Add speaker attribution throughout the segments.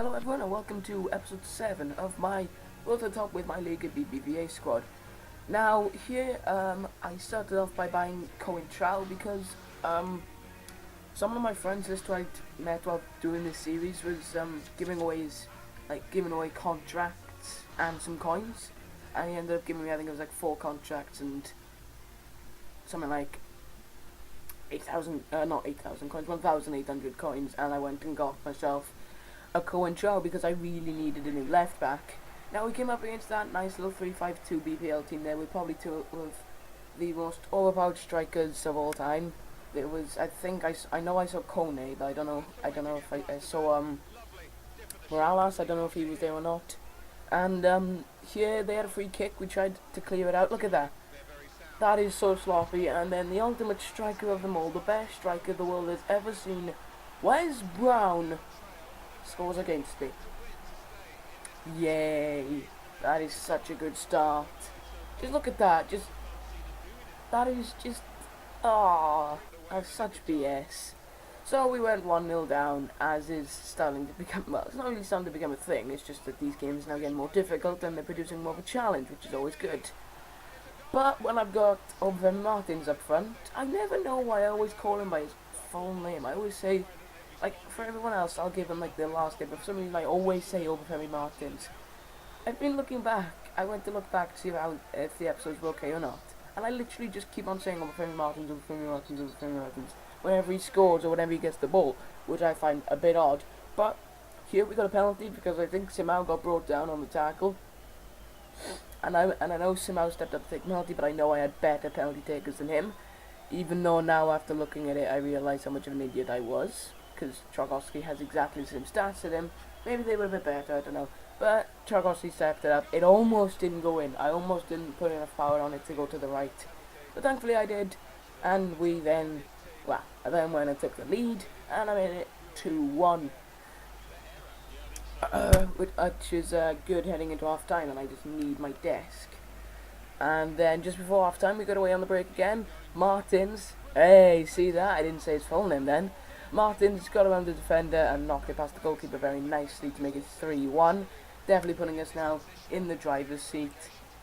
Speaker 1: Hello everyone and welcome to episode 7 of my World to Top with my League of BBVA squad. Now here I started off by buying Cohen Trowel because some of my friends just met while doing this series was giving away contracts and some coins, and he ended up giving me, I think it was like 4 contracts and something like 8,000 not 8,000 coins, 1,800 coins, and I went and got myself a Cohen Trowel because I really needed a new left back. Now we came up against that nice little 3-5-2 BPL team there with probably two of the most overpowered strikers of all time. There was, I know I saw Kone, but I don't know if I saw Morales. I don't know if he was there or not. And here they had a free kick. We tried to clear it out. Look at that. That is so sloppy. And then the ultimate striker of them all, the best striker the world has ever seen, Wes Brown, scores against me. Yay! That is such a good start. Just look at that. That's such BS. So we went 1-0 down, as is starting to become, well, it's not really starting to become a thing, it's just that these games are now getting more difficult and they're producing more of a challenge, which is always good. But when I've got Obven Martins up front, I never know why I always call him by his full name. I always say, like, for everyone else, I'll give them, like, their last name, but for some reason I always say Obafemi Martins. I've been looking back. I went to look back to see if the episodes were okay or not, and I literally just keep on saying Obafemi Martins, Obafemi Martins, Obafemi Martins, whenever he scores or whenever he gets the ball, which I find a bit odd. But here we got a penalty because I think Simao got brought down on the tackle, and I know Simao stepped up to take penalty, but I know I had better penalty takers than him, even though now after looking at it I realise how much of an idiot I was, because Czarkowski has exactly the same stats as him. Maybe they were a bit better, I don't know. But Czarkowski stepped it up. It almost didn't go in. I almost didn't put enough power on it to go to the right. But thankfully I did. And we then, I then went and took the lead. And I made it 2-1. Which is good heading into half time. And I just need my desk. And then just before half time we got away on the break again. Martins. Hey, see that? I didn't say his full name then. Martins got around the defender and knocked it past the goalkeeper very nicely to make it 3-1. Definitely putting us now in the driver's seat.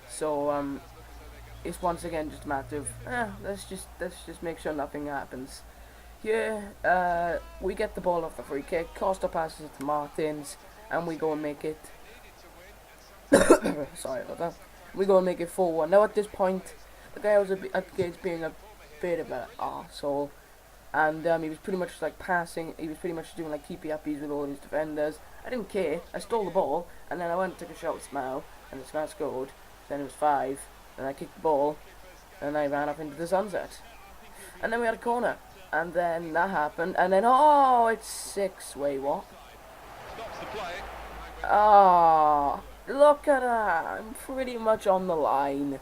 Speaker 1: So it's once again just a matter of let's just make sure nothing happens. Here we get the ball off the free kick. Costa passes it to Martins, and we go and make it. Sorry about that. We go and make it 4-1. Now at this point, the guy was being a bit of an arsehole. And he was pretty much like passing, he was pretty much doing like keepy-uppies with all his defenders. I didn't care, I stole the ball, and then I went and took a shot with Smile, and the Smile scored. Then it was 5, then I kicked the ball, and I ran off into the sunset. And then we had a corner, and then that happened, and then, oh, it's 6, wait, what? Stops the play. Oh, look at that, I'm pretty much on the line.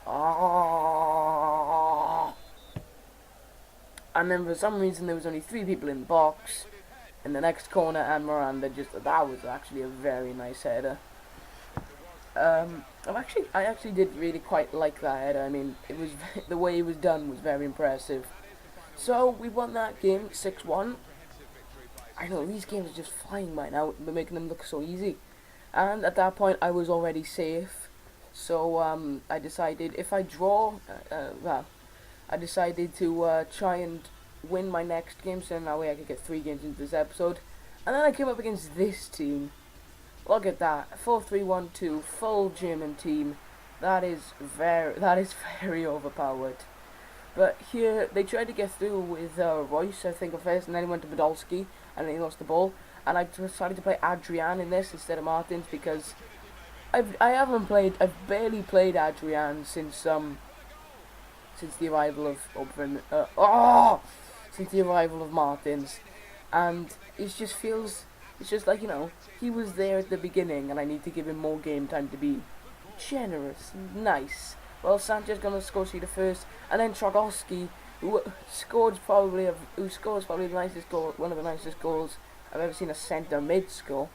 Speaker 1: Oh. And then for some reason there was only 3 people in the box in the next corner, and Miranda that was actually a very nice header. I actually did really quite like that header. I mean, it was the way it was done was very impressive. So we won that game 6-1. I know these games are just flying by now. We're making them look so easy. And at that point I was already safe. So I decided if I draw, I decided to try and win my next game, so that way I could get 3 games into this episode. And then I came up against this team. Look at that, 4-3-1-2, full German team. That is very overpowered. But here they tried to get through with Royce, I think, at first, and then he went to Podolski, and then he lost the ball. And I decided to play Adrian in this instead of Martins because I've barely played Adrian since the arrival of Martins, and it's just like, you know, he was there at the beginning and I need to give him more game time to be generous and nice. Well, Sanchez gonna score the first, and then Czarkowski, who scores probably the nicest goal, one of the nicest goals I've ever seen a centre mid score.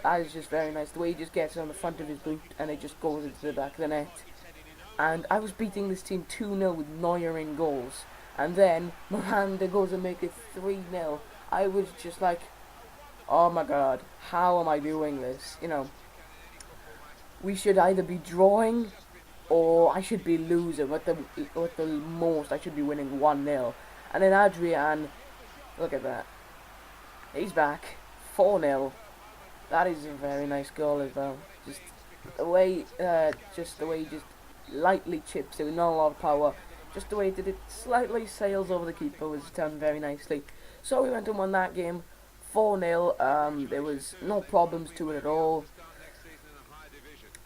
Speaker 1: That is just very nice, the way he just gets it on the front of his boot and it just goes into the back of the net. And I was beating this team 2-0 with Neuer in goals. And then Miranda goes and make it 3-0. I was just like, Oh my god, how am I doing this? You know, we should either be drawing or I should be losing. At the most, I should be winning 1-0. And then Adrian, look at that. He's back. 4-0. That is a very nice goal as well. Just the way he just lightly chips it with not a lot of power. Just the way he did it, slightly sails over the keeper, was done very nicely. So we went and won that game, 4-0. There was no problems to it at all.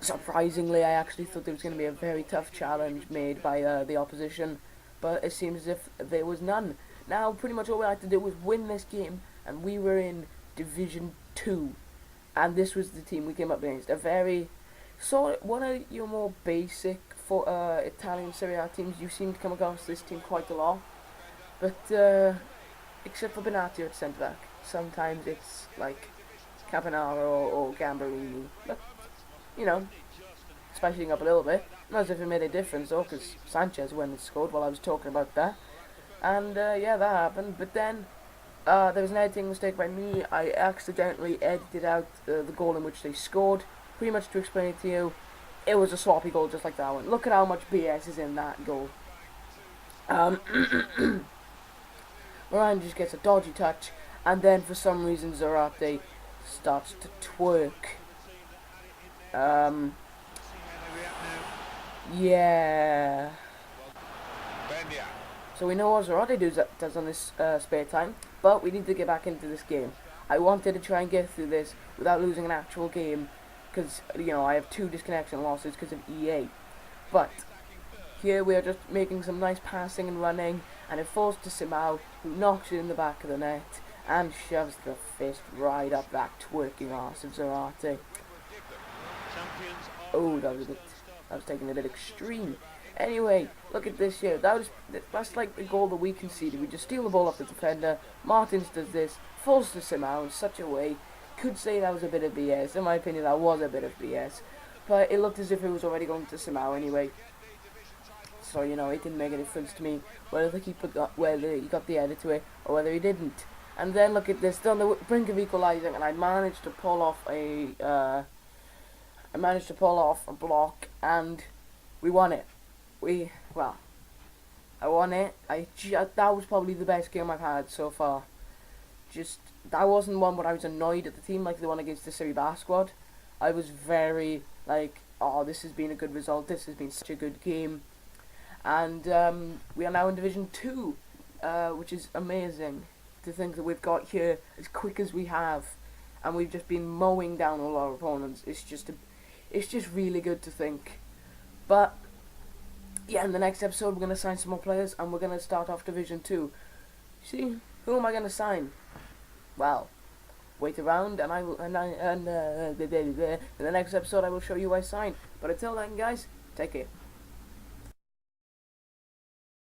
Speaker 1: Surprisingly, I actually thought there was going to be a very tough challenge made by the opposition, but it seems as if there was none. Now, pretty much all we had to do was win this game, and we were in Division 2. And this was the team we came up against. A very one of your more basic for Italian Serie A teams. You seem to come across this team quite a lot, but except for Benatia at centre back, sometimes it's like Caponaro or Gambarini. But you know, spicing up a little bit. Not as if it made a difference though, because Sanchez went and scored while I was talking about that. And yeah, that happened. But then there was an editing mistake by me. I accidentally edited out the goal in which they scored. Pretty much to explain it to you, it was a sloppy goal just like that one. Look at how much BS is in that goal. Ryan just gets a dodgy touch, and then for some reason Zarate starts to twerk. Yeah. So we know what Zarate does on this spare time, but we need to get back into this game. I wanted to try and get through this without losing an actual game, because, you know, I have 2 disconnection losses because of EA. But here we are just making some nice passing and running, and it falls to Simao, who knocks it in the back of the net and shoves the fist right up that twerking arse of Zarate. Oh, that was taking a bit extreme. Anyway, look at this here. That's like the goal that we conceded. We just steal the ball off the defender. Martins does this, falls to Simao in such a way. Could say that was a bit of BS. In my opinion, that was a bit of BS. But it looked as if it was already going to Simao anyway. So, you know, it didn't make a difference to me whether the keeper whether he got the header to it or whether he didn't. And then look at this, still on the brink of equalising, and I managed to pull off a block, and we won it. I won it. That was probably the best game I've had so far. That wasn't one where I was annoyed at the team like the one against the Serie B squad. I was very like, oh, this has been a good result. This has been such a good game, and we are now in Division 2, which is amazing to think that we've got here as quick as we have, and we've just been mowing down all our opponents. It's just really good to think. But yeah, in the next episode we're gonna sign some more players, and we're gonna start off Division 2. See, who am I gonna sign? Well, wait around, and in the next episode I will show you who I sign. But until then, guys, take care.